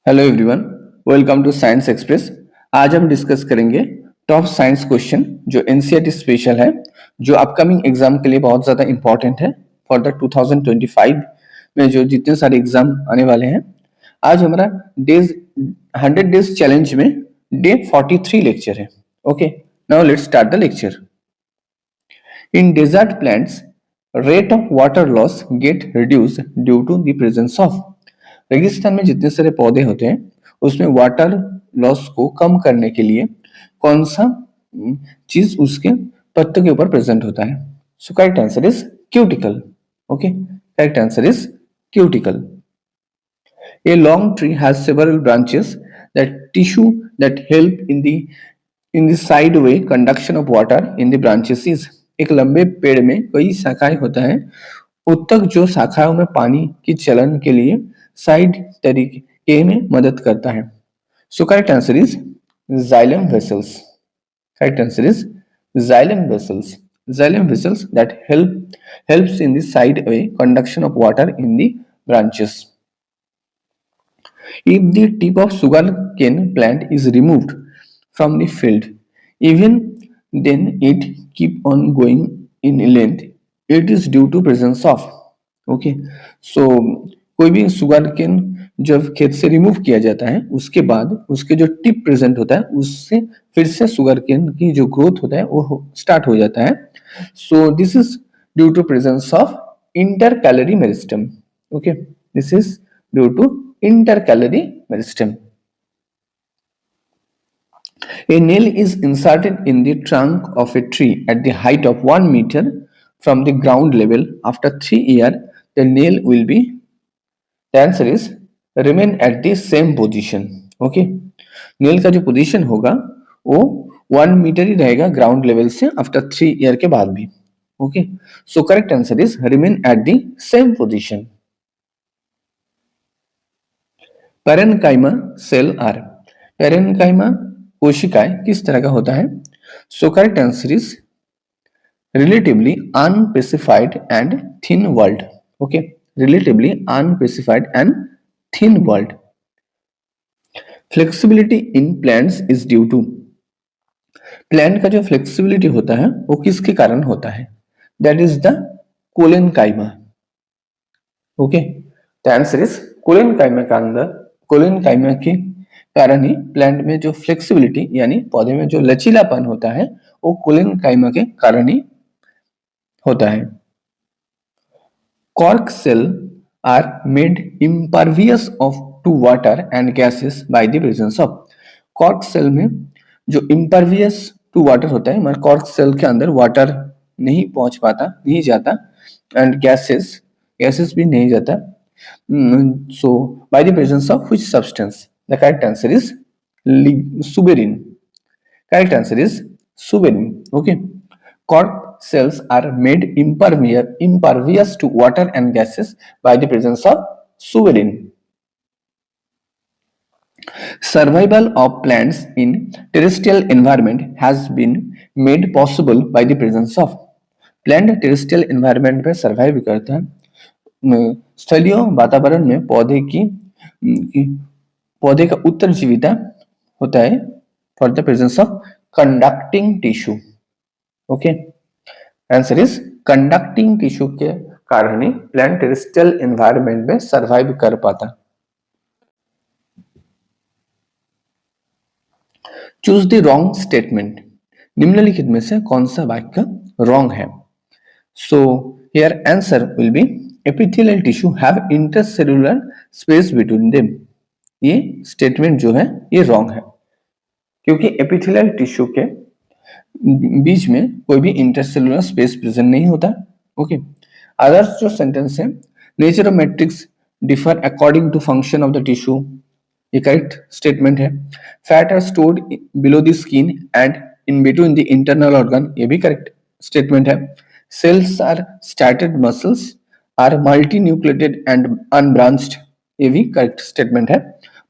Hello everyone, welcome to science express. आज हम discuss करेंगे टॉप साइंस क्वेश्चन जो एनसीईआरटी स्पेशल है, जो अपकमिंग एग्जाम के लिए बहुत ज़्यादा इंपॉर्टेंट है फॉर द 2025 में जो जितने सारे एग्जाम आने वाले हैं। आज हमारा डेज 100 डेज चैलेंज में डे 43 लेक्चर है। Okay, now let's start the lecture. In desert plants rate of water loss get reduce due to the presence of. रेगिस्तान में जितने सारे पौधे होते हैं उसमें वाटर लॉस को कम करने के लिए कौन सा चीज उसके पत्तों के ऊपर प्रेजेंट होता है? So correct answer is cuticle. Okay, correct answer is cuticle. A long tree has several branches that tissue that help in the sideway conduction of water in the branches is। एक लंबे पेड़ में कई शाखाएं होता है, उत्तक जो शाखाओं में पानी की चलन के लिए साइड तरीके में मदद करता है। So correct answer is xylem vessels। Correct answer is xylem vessels। Xylem vessels that helps in the sideway conduction of water in the branches। If the tip of sugarcane plant is removed from the field, even then it keep on going in length, it is due to presence of। Okay, so कोई भी sugar cane जब खेत से remove किया जाता है उसके बाद उसके जो टिप प्रेजेंट होता है उससे फिर से सुगर केन की जो ग्रोथ होता है वो स्टार्ट हो जाता है। So this is due to presence of intercalary meristem. Okay, this is due to intercalary meristem। A nail is inserted in the trunk of a tree at the height of 1 meter from the ground level. After 3 years, the nail will be, the answer is, remain at the same position। Okay, nail का जो position होगा वो 1 meter ही रहेगा ground level से after 3 year के बाद भी। Okay, so correct answer is remain at the same position. Parenchyma cell are. Parenchyma कोशिकाएं किस तरह का होता है? So correct answer is relatively unspecified and thin world. Okay, relatively unspecified and thin world. Flexibility in plants is due to. Plant का जो flexibility होता है वो किसके कारण होता है? That is the collenchyma. Okay, the answer is collenchyma का अंदर कोलेनकाइमा के कारण ही प्लांट में जो फ्लेक्सिबिलिटी यानी पौधे में जो लचीलापन होता है वो कोलेनकाइमा के कारण ही होता है। Cork cell are made impervious of to water and gases by the presence of. Cork cell में जो इम्परवियस टू वाटर होता है, मतलब कॉर्क सेल के अंदर वाटर नहीं पहुंच पाता, नहीं जाता, एंड गैसेस भी नहीं जाता। So by the presence of which substance? The correct answer is suberin। Correct answer is suberin। Okay, cork cells are made impervious to water and gases by the presence of suberin। Survival of plants in terrestrial environment has been made possible by the presence of। Plant terrestrial environment में survive करता है, स्थलीय वातावरण में पौधे का उत्तरजीविता होता है for the presence of conducting tissue. Okay, answer is conducting tissue के कारण ही प्लांट टेरेस्ट्रियल एनवायरनमेंट में सर्वाइव कर पाता। Choose the wrong statement. निम्नलिखित में से कौन सा वाक्य रॉन्ग है? So here answer will be epithelial tissue have intercellular space between them। ये स्टेटमेंट जो है ये रॉन्ग है, क्योंकि एपिथेलियल टिश्यू के बीच में कोई भी इंटरसेलुलर स्पेस प्रेजेंट नहीं होता। ओके, अदर्स जो सेंटेंस है, nature of matrix differ according to function of the tissue, ये करेक्ट स्टेटमेंट है। Fat are stored below the skin and in between the internal organ, ये भी करेक्ट स्टेटमेंट है। Cells are started muscles are multinucleated and unbranched, ये भी correct statement है।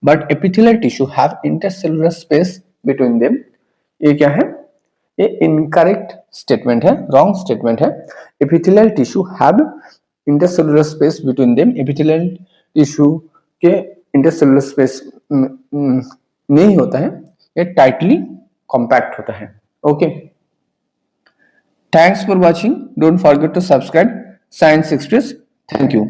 But epithelial tissue have intercellular space between them, ये क्या है? ये इनकरेक्ट स्टेटमेंट है, रॉन्ग स्टेटमेंट है। Epithelial tissue have intercellular space between them, epithelial tissue के इंटरसेलुलर स्पेस नहीं होता है, ये टाइटली कॉम्पैक्ट होता है। Okay, thanks for watching, don't forget to subscribe science express. Thank you.